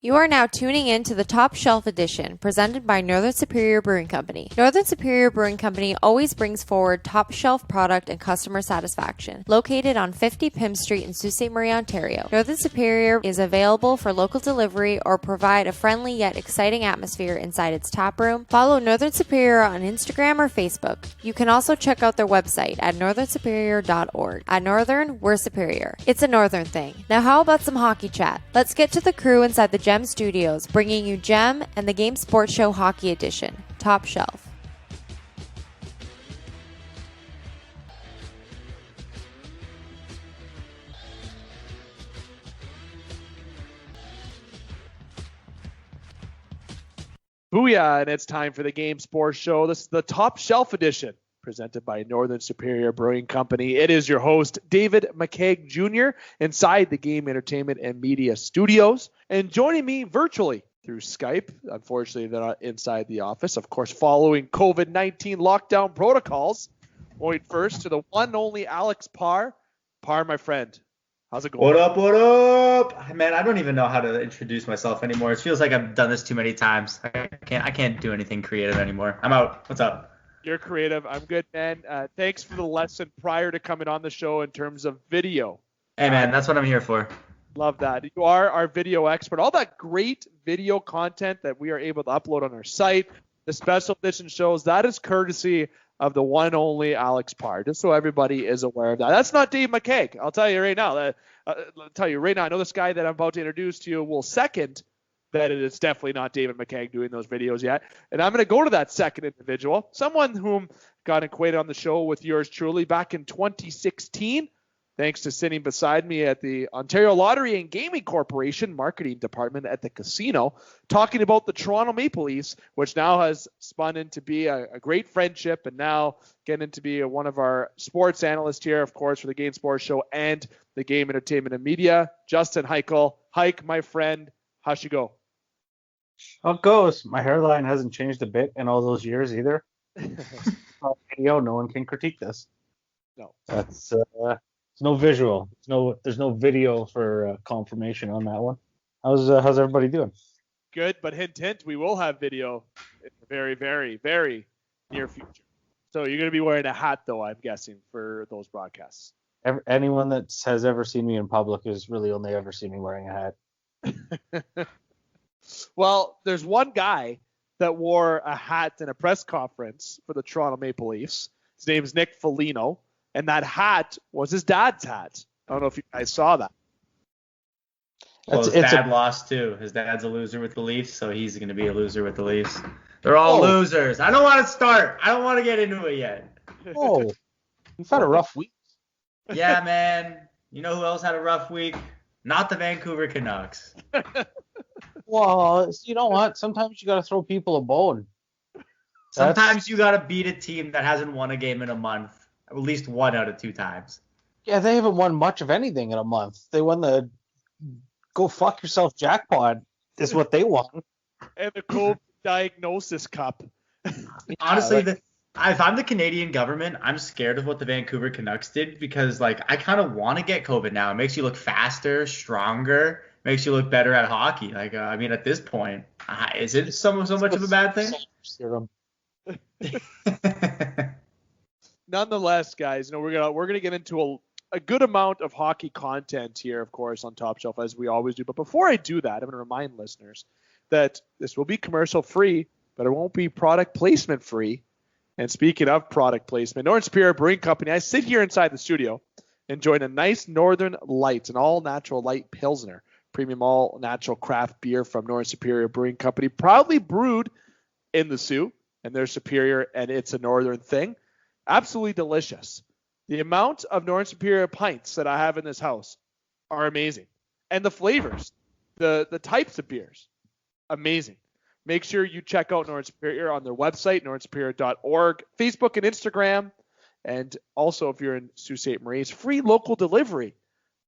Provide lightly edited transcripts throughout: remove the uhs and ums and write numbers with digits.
You are now tuning in to the Top Shelf Edition, presented by Northern Superior Brewing Company. Northern Superior Brewing Company always brings forward top shelf product and customer satisfaction. Located on 50 Pym Street in Sault Ste. Marie, Ontario, Northern Superior is available for local delivery or provide a friendly yet exciting atmosphere inside its tap room. Follow Northern Superior on Instagram or Facebook. You can also check out their website at northernsuperior.org. At Northern, we're superior. It's a Northern thing. Now how about some hockey chat? Let's get to the crew inside the Gem Studios, bringing you Gem and the Game Sports Show Hockey Edition, Top Shelf. Booyah, and it's time for the Game Sports Show. This is the Top Shelf Edition, presented by Northern Superior Brewing Company. It is your host, David McCaig Jr., inside the Game Entertainment and Media Studios. And joining me virtually through Skype, unfortunately they're not inside the office, of course, following COVID-19 lockdown protocols. Going first to the one only Alex Parr. Parr, my friend, how's it going? What up, what up? Man, I don't even know how to introduce myself anymore. It feels like I've done this too many times. I can't do anything creative anymore. I'm out. What's up? You're creative. I'm good, man. Thanks for the lesson prior to coming on the show in terms of video. Hey, man, that's what I'm here for. Love that. You are our video expert. All that great video content that we are able to upload on our site, the special edition shows, that is courtesy of the one only Alex Parr, just so everybody is aware of that. That's not Dave McCaig. I'll tell you right now. I know this guy that I'm about to introduce to you will second that it is definitely not David McCaig doing those videos yet. And I'm going to go to that second individual, someone whom got acquainted on the show with yours truly back in 2016, thanks to sitting beside me at the Ontario Lottery and Gaming Corporation marketing department at the casino, talking about the Toronto Maple Leafs, which now has spun into be a great friendship and now getting to be one of our sports analysts here, of course, for the Game Sports Show and the Game Entertainment and Media, Justin Heichel. Hike, my friend, how's you go? How it goes. My hairline hasn't changed a bit in all those years either. Video, no one can critique this. No. That's it's no visual. There's no video for confirmation on that one. How's everybody doing? Good, but hint, we will have video in the very, very, very near future. So you're going to be wearing a hat, though, I'm guessing, for those broadcasts. Anyone that has ever seen me in public has really only ever seen me wearing a hat. Well, there's one guy that wore a hat in a press conference for the Toronto Maple Leafs. His name is Nick Foligno, and that hat was his dad's hat. I don't know if you guys saw that. Well, his dad lost too. His dad's a loser with the Leafs, so he's going to be a loser with the Leafs. They're all losers. I don't want to start. I don't want to get into it yet. Oh, you've had a rough week. Yeah, man. You know who else had a rough week? Not the Vancouver Canucks. Well, you know what? Sometimes you got to throw people a bone. Sometimes you got to beat a team that hasn't won a game in a month, at least 1 out of 2 times. Yeah, they haven't won much of anything in a month. They won the go fuck yourself jackpot is what they won. And the COVID diagnosis cup. Honestly, if I'm the Canadian government, I'm scared of what the Vancouver Canucks did because, I kind of want to get COVID now. It makes you look faster, stronger, makes you look better at hockey. At this point, is it so much of a bad thing? Serum. Nonetheless, guys, we're gonna get into a good amount of hockey content here, of course, on Top Shelf, as we always do. But before I do that, I'm going to remind listeners that this will be commercial free, but it won't be product placement free. And speaking of product placement, Northern Superior Brewing Company, I sit here inside the studio enjoying a nice Northern Light, an all-natural light Pilsner, premium all-natural craft beer from Northern Superior Brewing Company, proudly brewed in the Sioux, and they're Superior, and it's a Northern thing. Absolutely delicious. The amount of Northern Superior pints that I have in this house are amazing. And the flavors, the types of beers, amazing. Make sure you check out Northern Superior on their website, northernsuperior.org, Facebook and Instagram. And also, if you're in Sault Ste. Marie, free local delivery.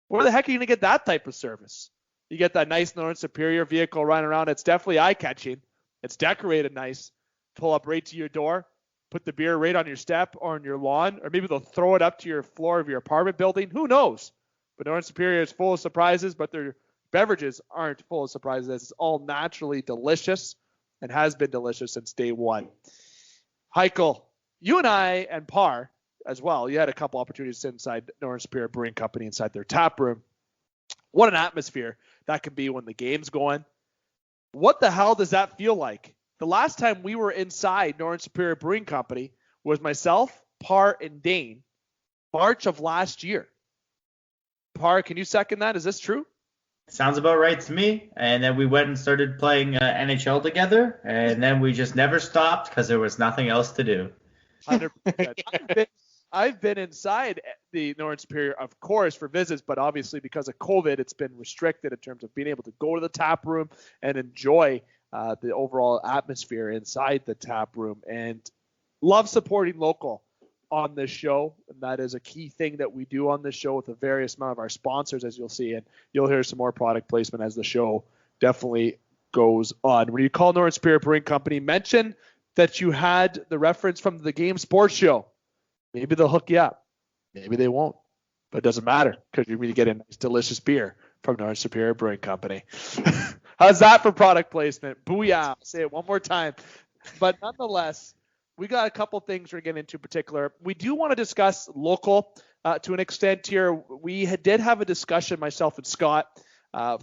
Where the heck are you going to get that type of service? You get that nice Northern Superior vehicle running around. It's definitely eye-catching. It's decorated nice. Pull up right to your door. Put the beer right on your step or on your lawn, or maybe they'll throw it up to your floor of your apartment building. Who knows? But Northern Superior is full of surprises, but they're beverages aren't full of surprises. It's all naturally delicious and has been delicious since day one. Heichel, you and I and Parr as well, you had a couple opportunities to sit inside Northern Superior Brewing Company inside their tap room. What an atmosphere that can be when the game's going. What the hell does that feel like? The last time we were inside Northern Superior Brewing Company was myself, Parr, and Dane, March of last year. Parr, can you second that? Is this true? Sounds about right to me. And then we went and started playing NHL together, and then we just never stopped because there was nothing else to do. 100%. I've been inside the Northern Superior, of course, for visits, but obviously because of COVID, it's been restricted in terms of being able to go to the tap room and enjoy the overall atmosphere inside the tap room. And love supporting local on this show, and that is a key thing that we do on this show with a various amount of our sponsors, as you'll see, and you'll hear some more product placement as the show definitely goes on. When you call Northern Superior Brewing Company, mention that you had the reference from the Game Sports Show. Maybe they'll hook you up. Maybe they won't, but it doesn't matter because you're going to get a nice, delicious beer from Northern Superior Brewing Company. How's that for product placement? Booyah. I'll say it one more time. But nonetheless, we got a couple things we're getting into in particular. We do want to discuss local to an extent here. We did have a discussion, myself and Scott,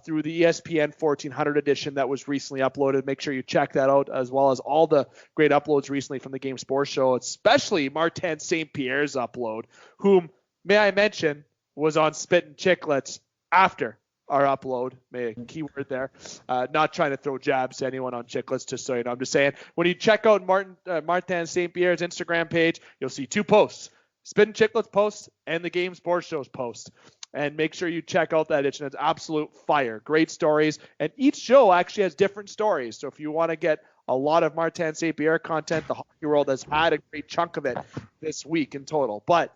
through the ESPN 1400 edition that was recently uploaded. Make sure you check that out, as well as all the great uploads recently from the Game Sports Show, especially Martin St. Pierre's upload, whom, may I mention, was on Spittin' Chicklets after our upload. May a keyword there. Not trying to throw jabs to anyone on Chicklets, just so you know. I'm just saying, when you check out Martin St. Pierre's Instagram page, you'll see two posts, Spittin' Chicklets post and the Game Sports Show's post. And make sure you check out that edition. It's absolute fire. Great stories. And each show actually has different stories. So if you want to get a lot of Martin St. Pierre content, the hockey world has had a great chunk of it this week in total. But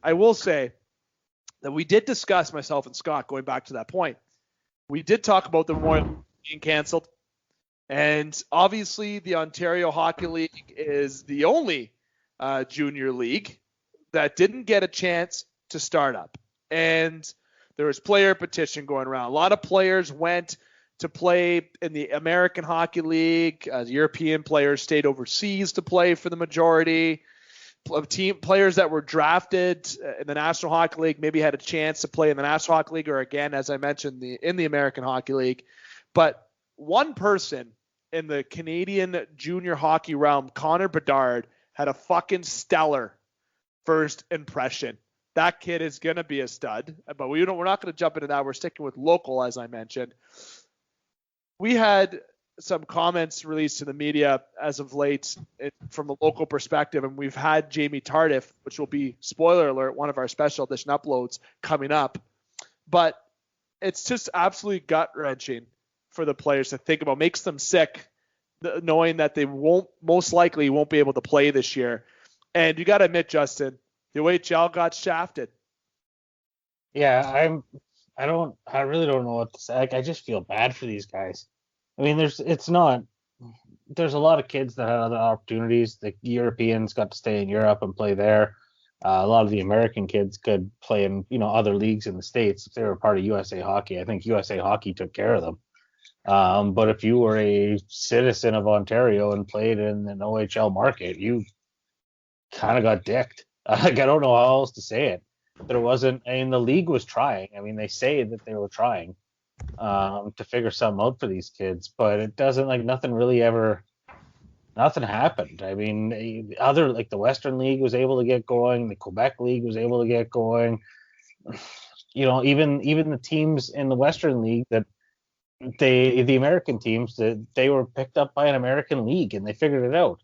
I will say that we did discuss, myself and Scott, going back to that point, we did talk about the Memorial being canceled. And obviously the Ontario Hockey League is the only junior league that didn't get a chance to start up. And there was player petition going around. A lot of players went to play in the American Hockey League. European players stayed overseas to play for the majority. Players that were drafted in the National Hockey League maybe had a chance to play in the National Hockey League, or again, as I mentioned, in the American Hockey League. But one person in the Canadian junior hockey realm, Connor Bedard, had a fucking stellar first impression. That kid is going to be a stud, but we're not going to jump into that. We're sticking with local, as I mentioned. We had some comments released to the media as of late from a local perspective, and we've had Jamie Tardif, which will be, spoiler alert, one of our special edition uploads coming up. But it's just absolutely gut-wrenching for the players to think about. Makes them sick, knowing that they most likely won't be able to play this year. And you got to admit, Justin, the OHL got shafted. Yeah, I really don't know what to say. I just feel bad for these guys. I mean, there's a lot of kids that had other opportunities. The Europeans got to stay in Europe and play there. A lot of the American kids could play in, other leagues in the States if they were part of USA Hockey. I think USA Hockey took care of them. But if you were a citizen of Ontario and played in an OHL market, you kind of got dicked. I don't know how else to say it. The league was trying. I mean, they say that they were trying to figure something out for these kids, but it doesn't, nothing happened. I mean, the Western League was able to get going. The Quebec League was able to get going. Even the teams in the Western League the American teams, that they were picked up by an American league and they figured it out.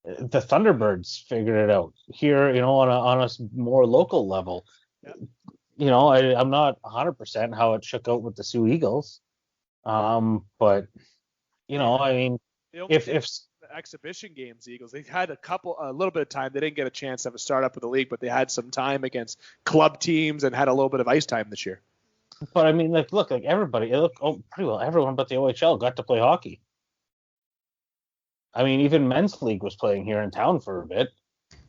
The Thunderbirds figured it out here, on a more local level. Yep. I'm not 100% how it shook out with the Sioux Eagles. But, I mean, if the exhibition games, Eagles, they had a little bit of time. They didn't get a chance to have a start up with the league, but they had some time against club teams and had a little bit of ice time this year. But I mean, everybody, pretty well everyone but the OHL got to play hockey. I mean, even men's league was playing here in town for a bit.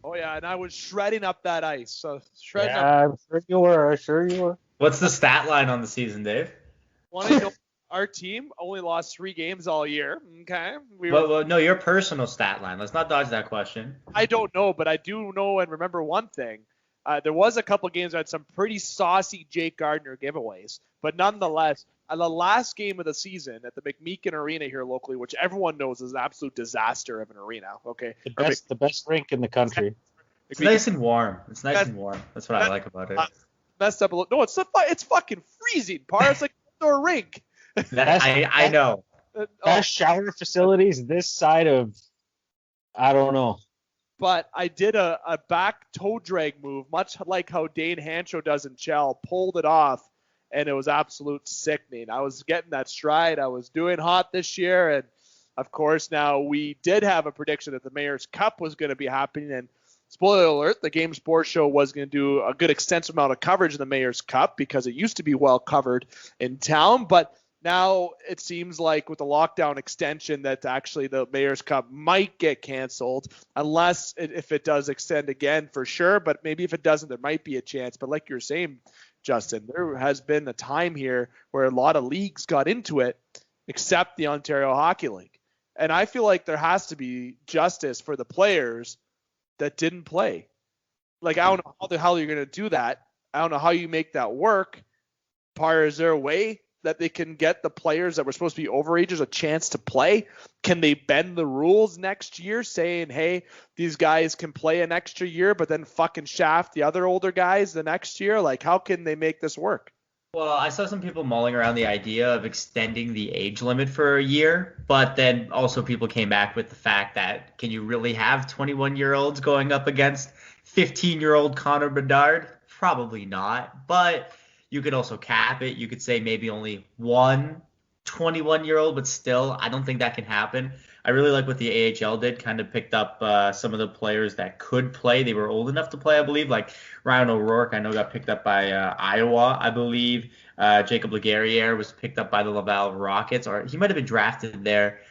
Oh yeah, and I was shredding up that ice. I'm sure you were. What's the stat line on the season, Dave? Want to know? Our team only lost 3 games all year. Okay. Well, no, your personal stat line. Let's not dodge that question. I don't know, but I do know and remember one thing. There was a couple games that had some pretty saucy Jake Gardner giveaways, but nonetheless, the last game of the season at the McMeekin Arena here locally, which everyone knows is an absolute disaster of an arena. Okay. The best rink in the country. It's nice and warm. It's nice and warm. That's what I like about it. Messed up a little. No, it's fucking freezing, Par. It's like an indoor rink. I know. Best shower facilities this side of, I don't know. But I did a back toe drag move, much like how Dane Hancho does in Chell, pulled it off, and it was absolute sickening. I was getting that stride. I was doing hot this year, and of course now we did have a prediction that the Mayor's Cup was going to be happening, and spoiler alert, the Game Sports Show was going to do a good extensive amount of coverage in the Mayor's Cup because it used to be well covered in town, but now it seems like with the lockdown extension that actually the Mayor's Cup might get canceled unless if it does extend again for sure. But maybe if it doesn't, there might be a chance. But like you're saying, Justin, there has been a time here where a lot of leagues got into it except the Ontario Hockey League. And I feel like there has to be justice for the players that didn't play. Like, I don't know how the hell you're going to do that. I don't know how you make that work. Is there a way that they can get the players that were supposed to be overagers a chance to play? Can they bend the rules next year saying, hey, these guys can play an extra year, but then fucking shaft the other older guys the next year? Like, how can they make this work? Well, I saw some people mulling around the idea of extending the age limit for a year, but then also people came back with the fact that can you really have 21-year-olds going up against 15-year-old Connor Bedard? Probably not, but you could also cap it. You could say maybe only one 21-year-old, but still, I don't think that can happen. I really like what the AHL did, kind of picked up some of the players that could play. They were old enough to play, I believe, like Ryan O'Rourke, I know got picked up by Iowa, I believe. Jacob Laguerriere was picked up by the Laval Rockets, or he might have been drafted there.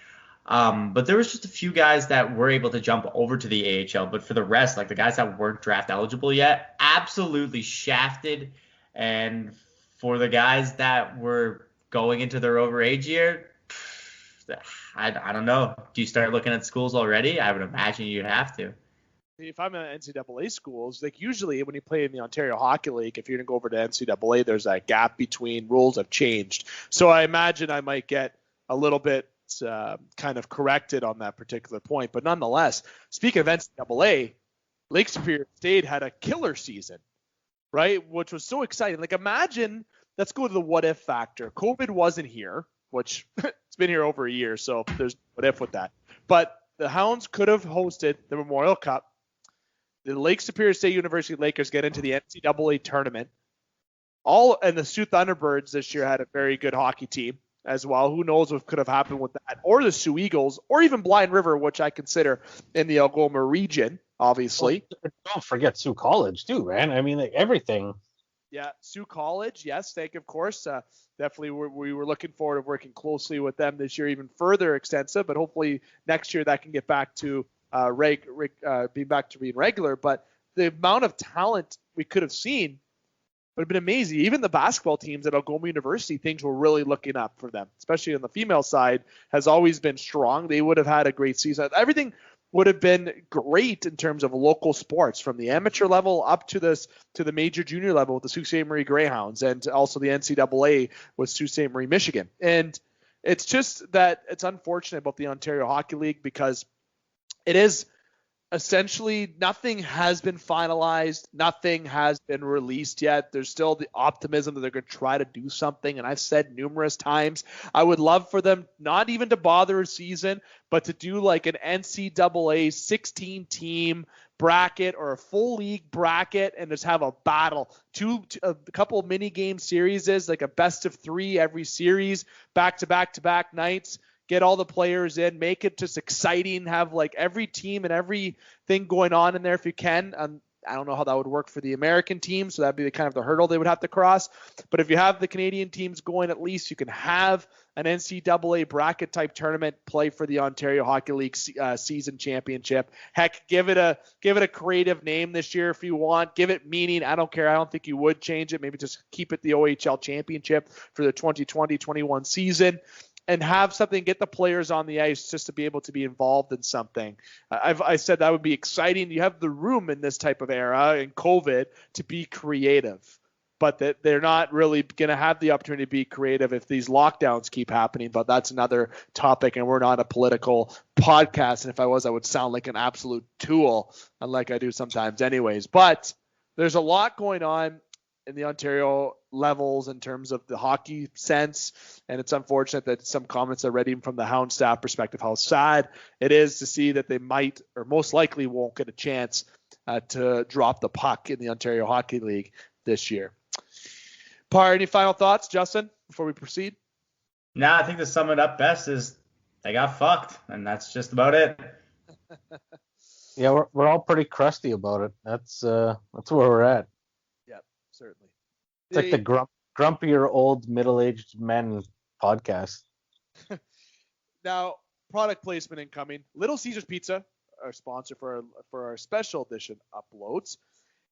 But there was just a few guys that were able to jump over to the AHL. But for the rest, like the guys that weren't draft eligible yet, absolutely shafted. And for the guys that were going into their overage year, I don't know. Do you start looking at schools already? I would imagine you'd have to. If I'm in NCAA schools, like usually when you play in the Ontario Hockey League, if you're going to go over to NCAA, there's that gap between rules have changed. So I imagine I might get a little bit kind of corrected on that particular point. But nonetheless, speaking of NCAA, Lake Superior State had a killer season, right? Which was so exciting. Like imagine, let's go to the what if factor. COVID wasn't here, which it's been here over a year, so there's what if with that. But the Hounds could have hosted the Memorial Cup. The Lake Superior State University Lakers get into the NCAA tournament. And the Sioux Thunderbirds this year had a very good hockey team as well. Who knows what could have happened with that? Or the Sioux Eagles, or even Blind River, which I consider in the Algoma region, obviously. Well, don't forget Sioux College too, man. I mean, like everything. Yeah, Sioux College, yes, thank you, of course. Definitely, we were looking forward to working closely with them this year, even further extensive. But hopefully next year that can get back to being regular. But the amount of talent we could have seen would have been amazing. Even the basketball teams at Algoma University, things were really looking up for them, especially on the female side, has always been strong. They would have had a great season. Everything would have been great in terms of local sports, from the amateur level up to the major junior level with the Sault Ste. Marie Greyhounds, and also the NCAA with Sault Ste. Marie, Michigan. And it's just that it's unfortunate about the Ontario Hockey League because it is essentially nothing has been finalized. Nothing has been released yet. There's still the optimism that they're going to try to do something. And I've said numerous times, I would love for them not even to bother a season, but to do like an NCAA 16-team bracket or a full league bracket and just have a battle. A couple of mini game series, like a best of 3 every series, back-to-back nights. Get all the players in, make it just exciting, have like every team and everything going on in there if you can. I don't know how that would work for the American team, so that'd be the hurdle they would have to cross. But if you have the Canadian teams going, at least you can have an NCAA bracket type tournament, play for the Ontario Hockey League season championship. Heck, give it a creative name this year if you want. Give it meaning. I don't care. I don't think you would change it. Maybe just keep it the OHL championship for the 2020-21 season. And have something, get the players on the ice just to be able to be involved in something. I said that would be exciting. You have the room in this type of era in COVID to be creative, but that they're not really going to have the opportunity to be creative if these lockdowns keep happening. But that's another topic, and we're not a political podcast. And if I was, I would sound like an absolute tool, unlike I do sometimes anyways. But there's a lot going on in the Ontario levels in terms of the hockey sense, and it's unfortunate that some comments are read even from the Hound staff perspective how sad it is to see that they might or most likely won't get a chance to drop the puck in the Ontario Hockey League this year. Par, any final thoughts, Justin, before we proceed? Nah, I think to sum it up best is they got fucked, and that's just about it. Yeah, we're all pretty crusty about it. That's where we're at. Certainly. It's like the grumpier old middle-aged men podcast. Now, product placement incoming. Little Caesars Pizza, our sponsor for our special edition uploads.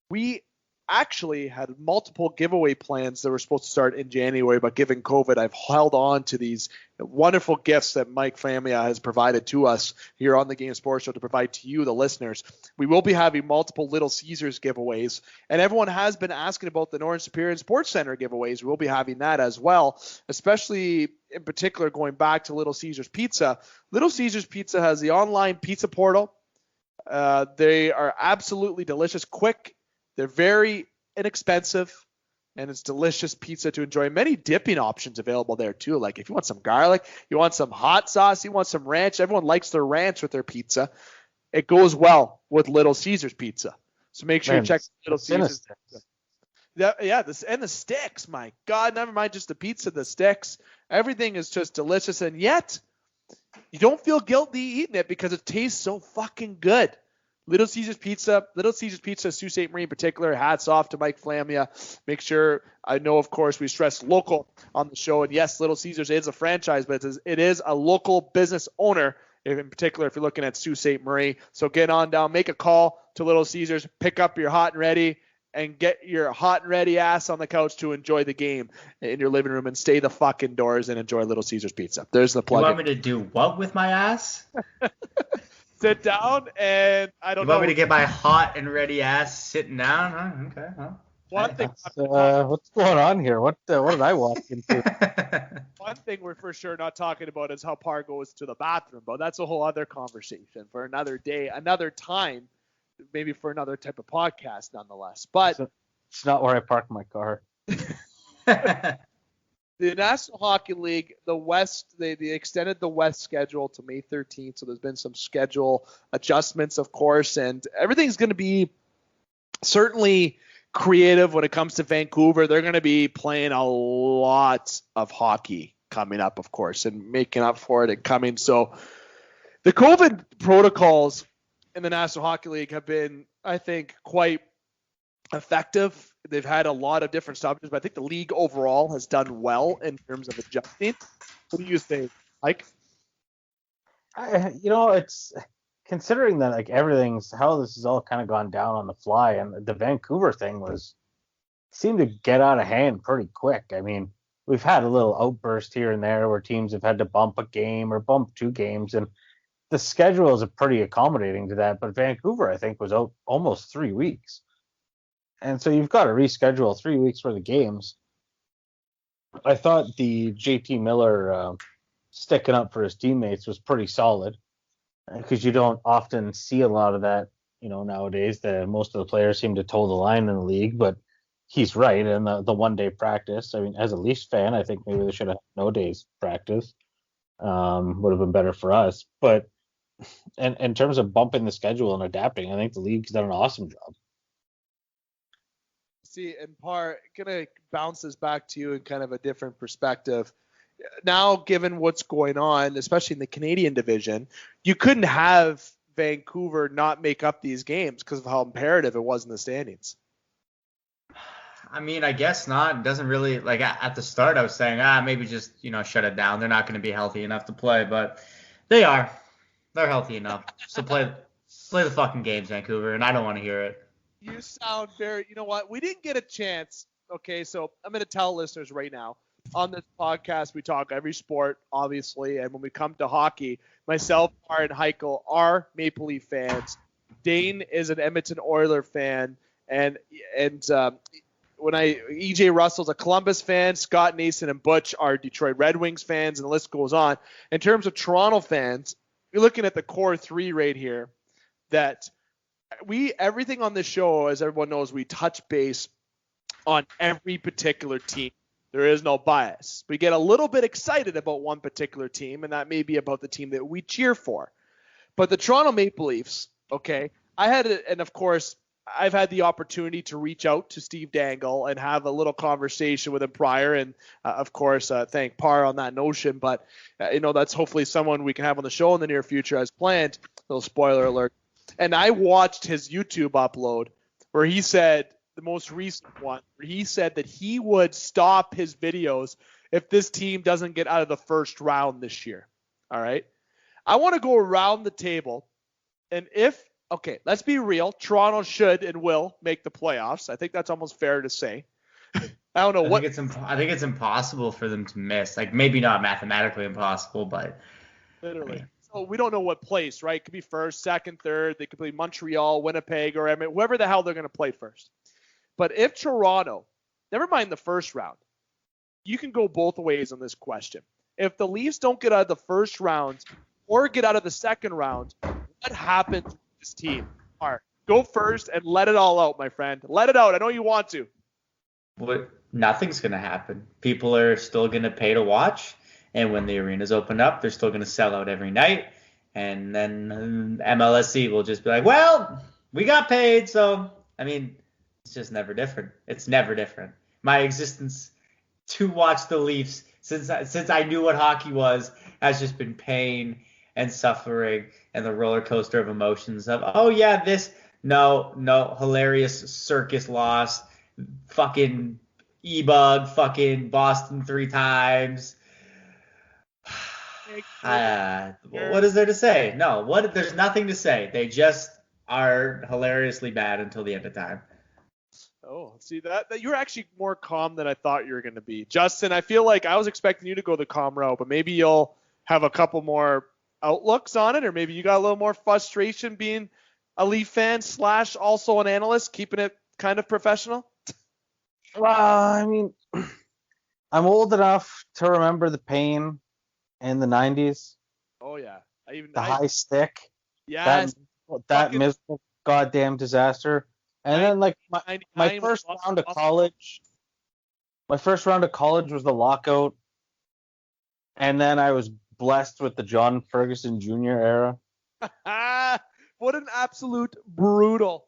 We actually had multiple giveaway plans that were supposed to start in January, but given COVID, I've held on to these wonderful gifts that Mike Famia has provided to us here on the Game Sports Show to provide to you, the listeners. We will be having multiple Little Caesars giveaways, and everyone has been asking about the Northern Superior Sports Center giveaways. We'll be having that as well, especially in particular going back to Little Caesars Pizza. Little Caesars Pizza has the online pizza portal. They are absolutely delicious, quick. They're very inexpensive, and it's delicious pizza to enjoy. Many dipping options available there too. Like if you want some garlic, you want some hot sauce, you want some ranch. Everyone likes their ranch with their pizza. It goes well with Little Caesars Pizza. So make sure you check Little Caesars. And the sticks. My God, never mind just the pizza, the sticks. Everything is just delicious, and yet you don't feel guilty eating it because it tastes so fucking good. Little Caesars Pizza, Sault Ste. Marie in particular, hats off to Mike Flamia. Make sure, I know, of course, we stress local on the show. And yes, Little Caesars is a franchise, but it is a local business owner, in particular, if you're looking at Sault Ste. Marie. So get on down, make a call to Little Caesars, pick up your hot and ready, and get your hot and ready ass on the couch to enjoy the game in your living room and stay the fuck indoors and enjoy Little Caesars Pizza. There's the plug. You want me to do what with my ass? Sit down, and I don't know. You want me to get my hot and ready ass sitting down? Oh, okay. Well, One thing. What's going on here? What did I walk into? One thing we're for sure not talking about is how Par goes to the bathroom, but that's a whole other conversation for another day, another time, maybe for another type of podcast, nonetheless. But it's not where I park my car. The National Hockey League, the West, they extended the West schedule to May 13th, so there's been some schedule adjustments, of course, and everything's going to be certainly creative when it comes to Vancouver. They're going to be playing a lot of hockey coming up, of course, and making up for it and coming. So the COVID protocols in the National Hockey League have been, I think, quite effective. They've had a lot of different stoppages, but I think the league overall has done well in terms of adjusting. What do you think, Mike? It's considering that like how this has all kind of gone down on the fly, and the Vancouver thing seemed to get out of hand pretty quick. I mean, we've had a little outburst here and there where teams have had to bump a game or bump two games, and the schedule is pretty accommodating to that. But Vancouver, I think, was out almost 3 weeks. And so you've got to reschedule 3 weeks for the games. I thought the JT Miller sticking up for his teammates was pretty solid because you don't often see a lot of that, nowadays. Most of the players seem to toe the line in the league, but he's right. And the 1 day practice, I mean, as a Leafs fan, I think maybe they should have no days practice. Would have been better for us. But in terms of bumping the schedule and adapting, I think the league's done an awesome job. See, and Par, gonna bounce this back to you in kind of a different perspective. Now, given what's going on, especially in the Canadian division, you couldn't have Vancouver not make up these games because of how imperative it was in the standings? I mean, I guess not. It doesn't really, like, at the start I was saying, maybe just, shut it down. They're not going to be healthy enough to play, but they are. They're healthy enough. So play the fucking games, Vancouver, and I don't want to hear it. You sound very, you know what? We didn't get a chance. Okay, so I'm going to tell listeners right now. On this podcast, we talk every sport, obviously, and when we come to hockey, myself, Mar, and Heichel are Maple Leaf fans. Dane is an Edmonton Oiler fan, and when EJ Russell's a Columbus fan, Scott, Nason, and Butch are Detroit Red Wings fans, and the list goes on. In terms of Toronto fans, you're looking at the core three right here. That everything on this show, as everyone knows, we touch base on every particular team. There is no bias. We get a little bit excited about one particular team, and that may be about the team that we cheer for. But the Toronto Maple Leafs, okay, and of course, I've had the opportunity to reach out to Steve Dangle and have a little conversation with him prior, and of course, thank Par on that notion. But that's hopefully someone we can have on the show in the near future as planned. Little spoiler alert. And I watched his YouTube upload where he said, the most recent one, where he said that he would stop his videos if this team doesn't get out of the first round this year. All right. I want to go around the table, and let's be real. Toronto should and will make the playoffs. I think that's almost fair to say. I don't know what. I think it's impossible for them to miss. Like, maybe not mathematically impossible, but literally. So we don't know what place, right? It could be first, second, third. They could play Montreal, Winnipeg, or whoever the hell they're going to play first. But if Toronto, never mind the first round, you can go both ways on this question. If the Leafs don't get out of the first round or get out of the second round, what happens to this team? All right, go first and let it all out, my friend. Let it out. I know you want to. Nothing's going to happen. People are still going to pay to watch. And when the arenas open up, they're still going to sell out every night. And then MLSC will just be like, well, we got paid. So, I mean, it's just never different. It's never different. My existence to watch the Leafs since I knew what hockey was has just been pain and suffering and the roller coaster of emotions of, hilarious circus loss, fucking E-Bug, fucking Boston 3 times. What is there to say? No, there's nothing to say. They just are hilariously bad until the end of time. Oh, see that you're actually more calm than I thought you were going to be. Justin, I feel like I was expecting you to go the calm route, but maybe you'll have a couple more outlooks on it, or maybe you got a little more frustration being a Leaf fan / also an analyst, keeping it kind of professional. Well, I mean, I'm old enough to remember the pain in the 90s. Oh, yeah. High stick. Yeah. That miserable goddamn disaster. And then, like, my first round of college was the lockout. And then I was blessed with the John Ferguson Jr. era. What an absolute brutal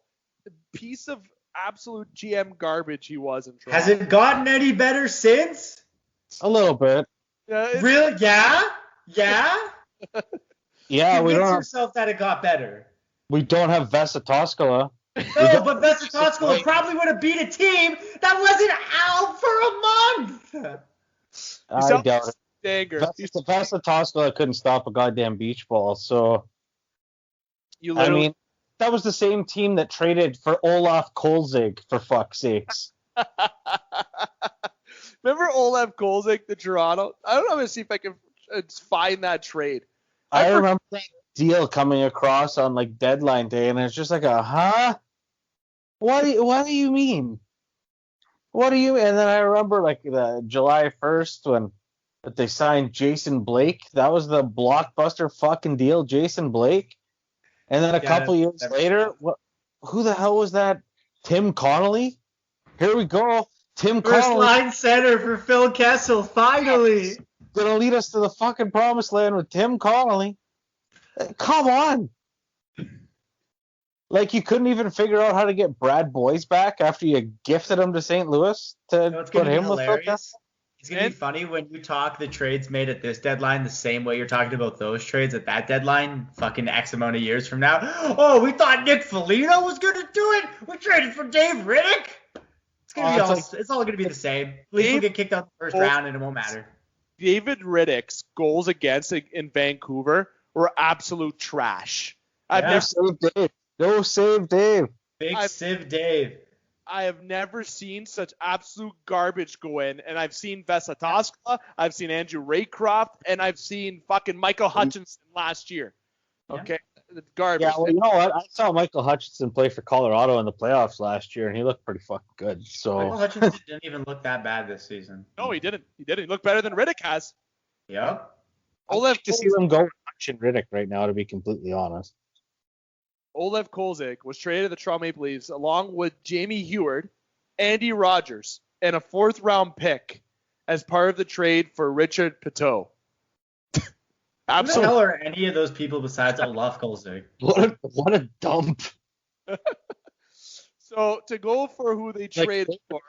piece of absolute GM garbage he was in Toronto. Has it gotten any better since? A little bit. Really? Yeah? Yeah? Yeah, Convince yourself that it got better. We don't have Vesa Toskala. No, but Vesa Toskala probably would have beat a team that wasn't out for a month. I doubt it. Vesa Toskala couldn't stop a goddamn beach ball, so... I mean, that was the same team that traded for Olaf Kolzig, for fuck's sakes. Remember Olaf Kolzig to Toronto? I don't know. I'm going to see if I can find that trade. I remember that deal coming across on like deadline day, and it's just like huh? What do you mean? What do you? And then I remember like the July 1st when they signed Jason Blake. That was the blockbuster fucking deal, Jason Blake. And then a couple years later, who the hell was that? Tim Connolly? Here we go. Tim Connolly. First line center for Phil Kessel, finally. Gonna lead us to the fucking promised land with Tim Connolly. Come on. Like, you couldn't even figure out how to get Brad Boyes back after you gifted him to St. Louis to put him with Phil Kessel? It's going to be funny when you talk the trades made at this deadline the same way you're talking about those trades at that deadline fucking X amount of years from now. Oh, we thought Nick Foligno was going to do it. We traded for Dave Riddick. It's all going to be the same. At least we'll get kicked out the first round and it won't matter. David Riddick's goals against in Vancouver were absolute trash. Save Dave. No, save Dave. Big Civ Dave. I have never seen such absolute garbage go in, and I've seen Vesa Toskala, I've seen Andrew Raycroft, and I've seen fucking Michael Hutchinson last year. Okay, garbage. Yeah, well, you know what? I saw Michael Hutchinson play for Colorado in the playoffs last year, and he looked pretty fucking good. So Michael Hutchinson didn't even look that bad this season. No, he didn't. He looked better than Riddick has. Yep. Olaf to see them go with Hutch and Riddick right now, to be completely honest. Olaf Kolzig was traded to the Toronto Maple Leafs along with Jamie Heward, Andy Rogers, and a 4th-round pick as part of the trade for Richard Pateau. Absolutely. Who the hell are any of those people besides Olaf Kolzig? What a dump. So to go for who they traded for,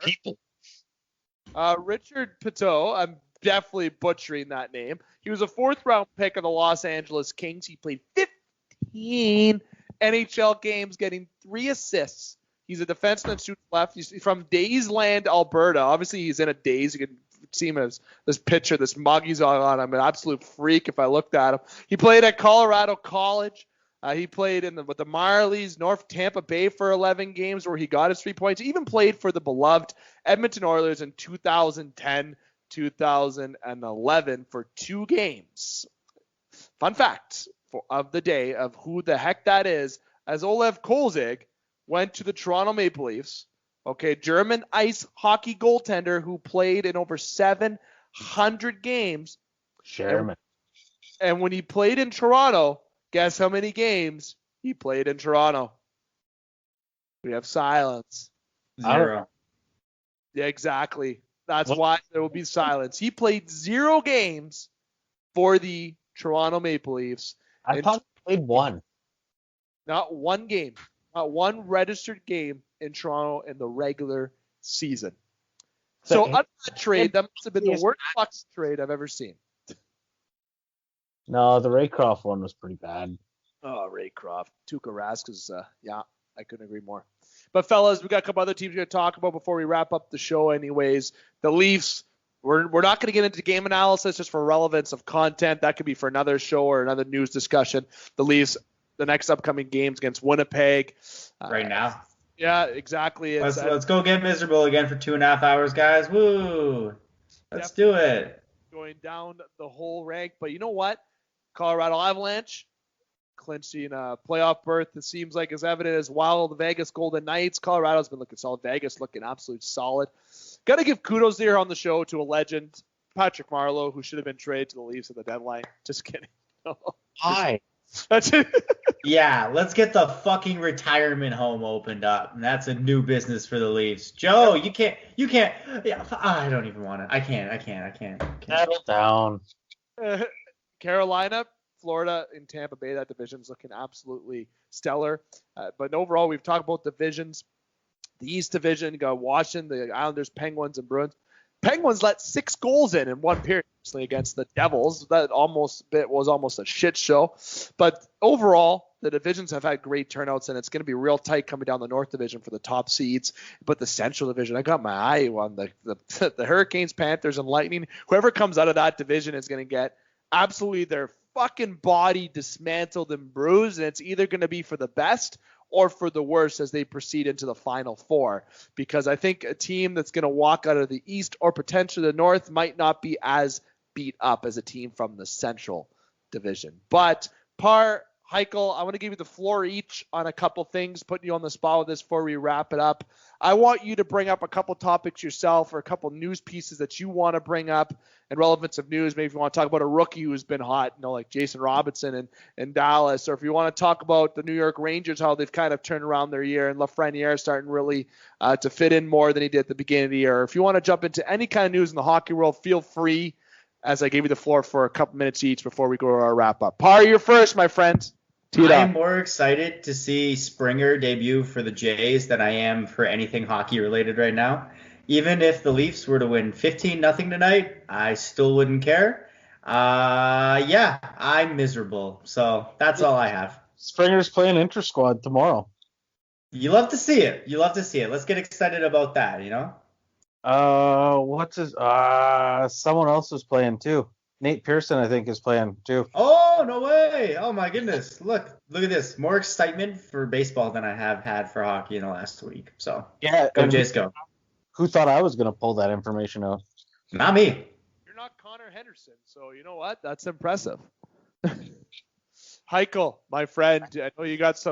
Richard Pateau, I'm definitely butchering that name. He was a 4th-round pick of the Los Angeles Kings. He played 15 NHL games, getting 3 assists. He's a defenseman that shoots left. He's from Daysland, Alberta. Obviously, he's in a daze. You can see him as this picture, this mug he's on. I'm an absolute freak if I looked at him. He played at Colorado College. He played with the Marlies, North Tampa Bay for 11 games where he got his 3 points. He even played for the beloved Edmonton Oilers in 2010, 2011 for 2 games. Fun fact of the day of who the heck that is, as Olaf Kolzig went to the Toronto Maple Leafs, okay, German ice hockey goaltender who played in over 700 games. Sherman. And when he played in Toronto, guess how many games he played in Toronto? We have silence. 0. Yeah, exactly. That's why there will be silence. He played 0 games for the Toronto Maple Leafs. I thought he played 1. Not 1 game. Not 1 registered game in Toronto in the regular season. So under that trade, that must have been the worst Bucks trade I've ever seen. No, the Raycroft one was pretty bad. Oh, Raycroft. Tuukka Rask is, yeah, I couldn't agree more. But, fellas, we got a couple other teams we're going to talk about before we wrap up the show anyways. The Leafs, we're not going to get into game analysis just for relevance of content. That could be for another show or another news discussion. The Leafs, the next upcoming games against Winnipeg. Right now. Yeah, exactly. Let's go get miserable again for 2.5 hours, guys. Woo! Let's do it. Going down the whole rank. But you know what? Colorado Avalanche clinching a playoff berth. It seems like is evident as well. The Vegas Golden Knights. Colorado's been looking solid. Vegas looking absolutely solid. Got to give kudos here on the show to a legend, Patrick Marleau, who should have been traded to the Leafs at the deadline. Just kidding. Hi. That's it. Yeah, let's get the fucking retirement home opened up. And that's a new business for the Leafs. Joe, you can't. Yeah, I don't even want to. I can't. Settle down. Carolina, Florida, and Tampa Bay, that division's looking absolutely stellar. But overall, we've talked about divisions. The East Division, got Washington, the Islanders, Penguins, and Bruins. Penguins let 6 goals in one period against the Devils. That was almost a shit show. But overall, the divisions have had great turnouts, and it's going to be real tight coming down the North Division for the top seeds. But the Central Division, I got my eye on the Hurricanes, Panthers, and Lightning. Whoever comes out of that division is going to get absolutely their fucking body dismantled and bruised, and it's either going to be for the best or for the worst as they proceed into the Final Four. Because I think a team that's going to walk out of the East or potentially the North might not be as beat up as a team from the Central Division. But Heichel, I want to give you the floor each on a couple things, putting you on the spot with this before we wrap it up. I want you to bring up a couple topics yourself or a couple news pieces that you want to bring up and relevance of news. Maybe if you want to talk about a rookie who's been hot, like Jason Robinson in Dallas, or if you want to talk about the New York Rangers, how they've kind of turned around their year and Lafreniere starting really to fit in more than he did at the beginning of the year. Or if you want to jump into any kind of news in the hockey world, feel free, as I gave you the floor for a couple minutes each before we go to our wrap-up. you're first, my friend. I'm more excited to see Springer debut for the Jays than I am for anything hockey related right now. Even if the Leafs were to win 15-0 tonight, I still wouldn't care. Yeah, I'm miserable. So that's all I have. Springer's playing inter-squad tomorrow. You love to see it. You love to see it. Let's get excited about that, you know? What's his? Someone else is playing too. Nate Pearson, I think, is playing too. Oh, no way. Oh, my goodness. Look at this. More excitement for baseball than I have had for hockey in the last week. So, Yeah, go and Jays, go. who thought I was gonna pull that information out? Not me. You're not Connor Henderson, so you know what? That's impressive. Heichel, my friend, I know you got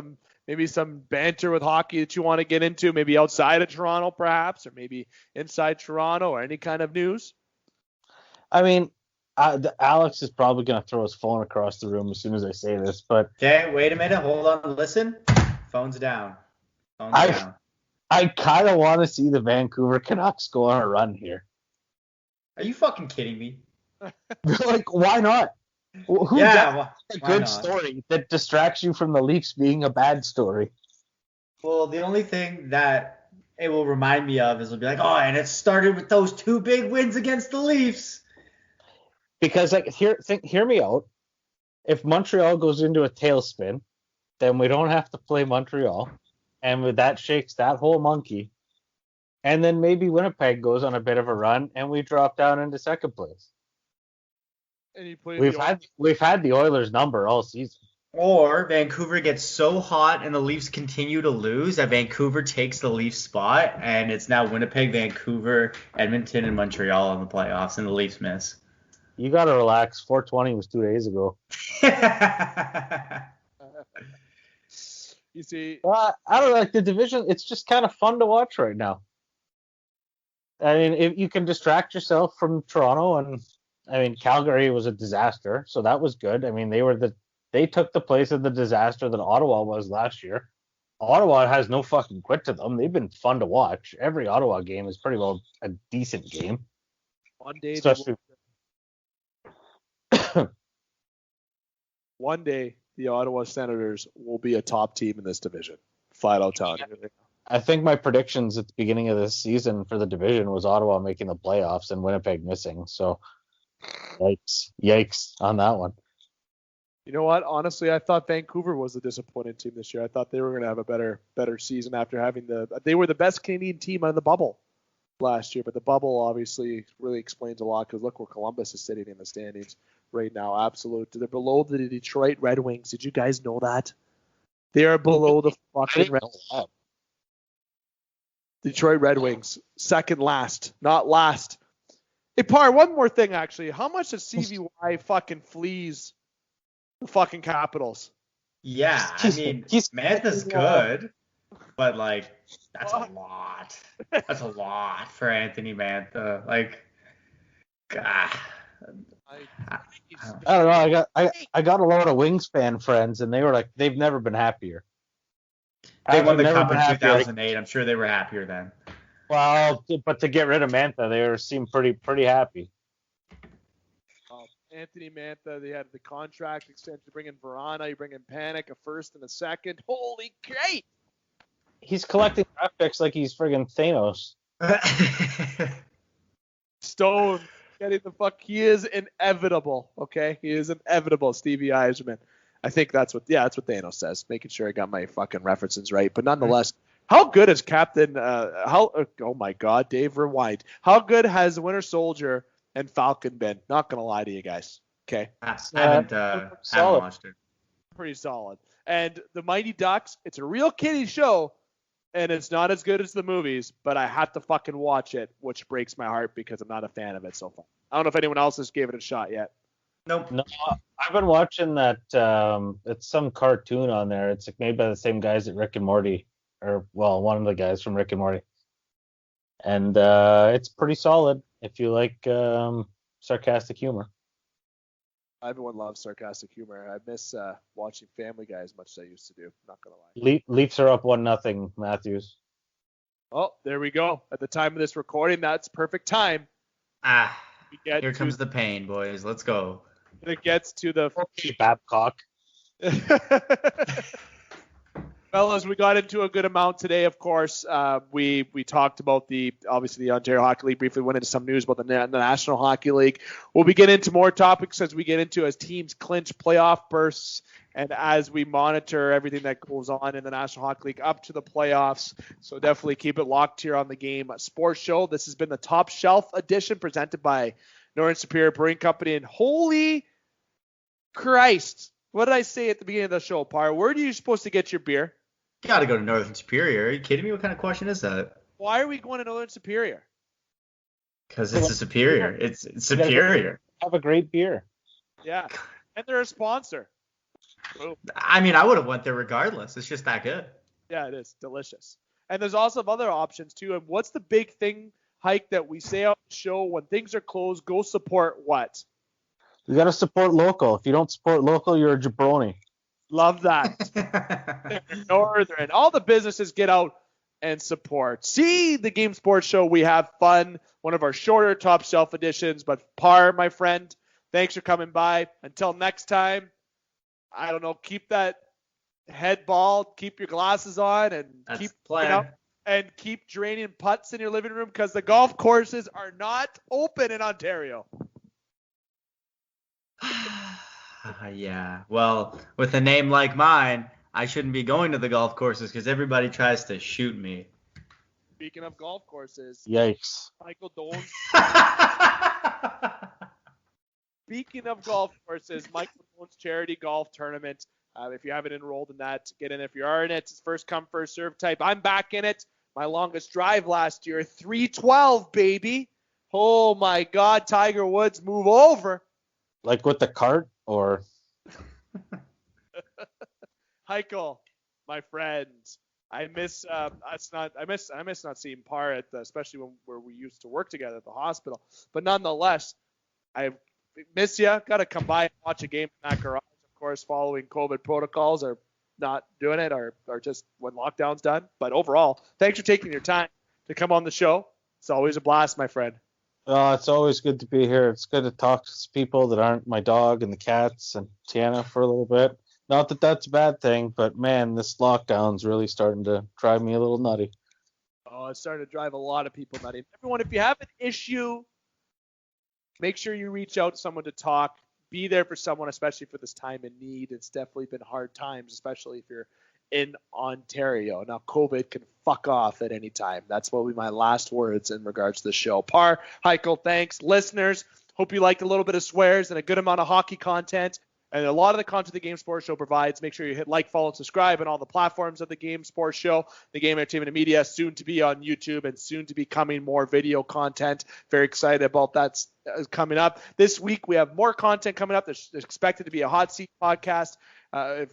maybe some banter with hockey that you want to get into, maybe outside of Toronto perhaps, or maybe inside Toronto, or any kind of news. I mean, Alex is probably gonna throw his phone across the room as soon as I say this, but Okay, wait a minute. Hold on. Listen. Phone's down. Down. I kind of want to see the Vancouver Canucks go on a run here. Are you fucking kidding me? Like, why not? Who Yeah, a why good not? story that distracts you from the Leafs being a bad story? Well, the only thing that it will remind me of is it'll be like, oh, and it started with those 2 big wins against the Leafs. Because hear me out. If Montreal goes into a tailspin, then we don't have to play Montreal, and with that shakes that whole monkey. And then maybe Winnipeg goes on a bit of a run, and we drop down into second place. And you play We've had the Oilers number all season. Or Vancouver gets so hot and the Leafs continue to lose that Vancouver takes the Leafs spot, and it's now Winnipeg, Vancouver, Edmonton, and Montreal in the playoffs, and the Leafs miss. You got to relax. 420 was 2 days ago. You see, I don't know, like the division. It's just kind of fun to watch right now. I mean, if you can distract yourself from Toronto, and I mean, Calgary was a disaster, so that was good. I mean, they took the place of the disaster that Ottawa was last year. Ottawa has no fucking quit to them. They've been fun to watch. Every Ottawa game is pretty well a decent game. especially one day the Ottawa Senators will be a top team in this division. Flat out telling you. I think my predictions at the beginning of this season for the division was Ottawa making the playoffs and Winnipeg missing. So, yikes on that one. You know what? Honestly, I thought Vancouver was the disappointing team this year. I thought they were going to have a better season after having they were the best Canadian team out of the bubble last year, but the bubble obviously really explains a lot because look where Columbus is sitting in the standings right now. Absolute. They're below the Detroit Red Wings. Did you guys know that? They are below the fucking Detroit Red Wings. Second last, not last. Hey, Par, one more thing actually. How much does CVY fucking fleas the fucking Capitals? Yeah, I mean, Mantha's good, but like that's a lot. That's a lot for Anthony Mantha. Like, God. I don't know. I got a lot of Wingspan friends, and they were like, they've never been happier. They won the cup in 2008. I'm sure they were happier then. Well, but to get rid of Mantha, they seemed pretty happy. Anthony Mantha, they had the contract extension. You bring in Verana, you bring in Panic, a first and a second. Holy great! He's collecting draft picks like he's friggin' Thanos. Stone, getting the fuck. He is inevitable. Okay, he is inevitable. Stevie Eiserman. I think that's what Thanos says. Making sure I got my fucking references right, but nonetheless, how good is Captain? Oh my God, Dave, rewind. How good has Winter Soldier and Falcon been? Not gonna lie to you guys. Okay, I haven't watched it. Pretty solid. And the Mighty Ducks, it's a real kiddie show, and it's not as good as the movies, but I have to fucking watch it, which breaks my heart because I'm not a fan of it so far. I don't know if anyone else has gave it a shot yet. Nope. No, I've been watching that. It's some cartoon on there. It's like made by the same guys at Rick and Morty, or well, one of the guys from Rick and Morty. And it's pretty solid if you like sarcastic humor. Everyone loves sarcastic humor. I miss watching Family Guy as much as I used to do. Not gonna lie. Leafs are up 1-0, Matthews. Oh, there we go. At the time of this recording, that's perfect time. Here comes the pain, boys. Let's go. It gets to the Babcock. Fellas, we got into a good amount today, of course. We talked about obviously the Ontario Hockey League, briefly went into some news about the National Hockey League. We'll be getting into more topics as we get into as teams clinch playoff berths and as we monitor everything that goes on in the National Hockey League up to the playoffs. So definitely keep it locked here on the Game Sports Show. This has been the Top Shelf edition presented by Northern Superior Brewing Company. And holy Christ, what did I say at the beginning of the show, Par? Where are you supposed to get your beer? You got to go to Northern Superior. Are you kidding me? What kind of question is that? Why are we going to Northern Superior? Because it's a Superior. It's Superior. Have a great beer. Yeah, and they're a sponsor. Boom. I mean, I would have went there regardless. It's just that good. Yeah, it is delicious. And there's also other options too. And what's the big thing, Hike, that we say on the show when things are closed? Go support what? You got to support local. If you don't support local, you're a jabroni. Love that. Northern. All the businesses get out and support. See the Game Sports Show. We have fun. One of our shorter Top Shelf editions. But Par, my friend, thanks for coming by. Until next time, I don't know, keep that head ball, keep your glasses on, and keep playing up and keep draining putts in your living room because the golf courses are not open in Ontario. Yeah, well, with a name like mine, I shouldn't be going to the golf courses because everybody tries to shoot me. Speaking of golf courses, yikes. Michael Dolan. Speaking of golf courses, Michael Dolan's charity golf tournament. If you haven't enrolled in that, get in. If you are in it, it's first come, first serve type. I'm back in it. My longest drive last year, 312, baby. Oh, my God, Tiger Woods, move over. Like with the cart or? Heiko, my friend, I miss not seeing Par at especially where we used to work together at the hospital. But nonetheless, I miss you. Got to come by and watch a game in that garage. Of course, following COVID protocols or not doing it or just when lockdown's done. But overall, thanks for taking your time to come on the show. It's always a blast, my friend. It's always good to be here. It's good to talk to people that aren't my dog and the cats and Tiana for a little bit. Not that that's a bad thing, but man, this lockdown's really starting to drive me a little nutty. Oh, it's starting to drive a lot of people nutty. Everyone, if you have an issue, make sure you reach out to someone to talk. Be there for someone, especially for this time in need. It's definitely been hard times, especially if you're in Ontario. Now, COVID can fuck off at any time. That's what will be my last words in regards to the show. Par, Heiko, thanks. Listeners, hope you liked a little bit of swears and a good amount of hockey content. And a lot of the content the Game Sports Show provides. Make sure you hit like, follow, and subscribe on all the platforms of the Game Sports Show. The Game Entertainment and Media, soon to be on YouTube and soon to be coming more video content. Very excited about that coming up. This week, we have more content coming up. There's expected to be a Hot Seat podcast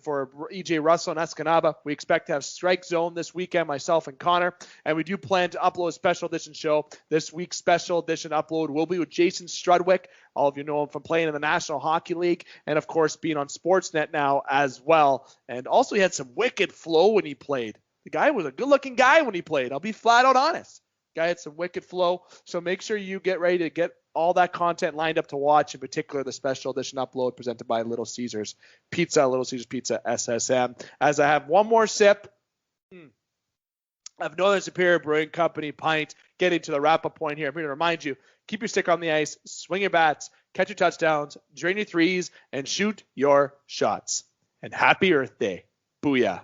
for EJ Russell and Escanaba. We expect to have Strike Zone this weekend, myself and Connor. And we do plan to upload a special edition show. This week's special edition upload will be with Jason Strudwick. All of you know him from playing in the National Hockey League and, of course, being on Sportsnet now as well. And also he had some wicked flow when he played. The guy was a good-looking guy when he played. I'll be flat out honest. Guy had some wicked flow. So make sure you get ready to get all that content lined up to watch, in particular the special edition upload presented by Little Caesars Pizza, Little Caesars Pizza SSM. As I have one more sip of Northern Superior Brewing Company pint, getting to the wrap-up point here. I'm going to remind you, keep your stick on the ice, swing your bats, catch your touchdowns, drain your threes, and shoot your shots. And happy Earth Day. Booyah.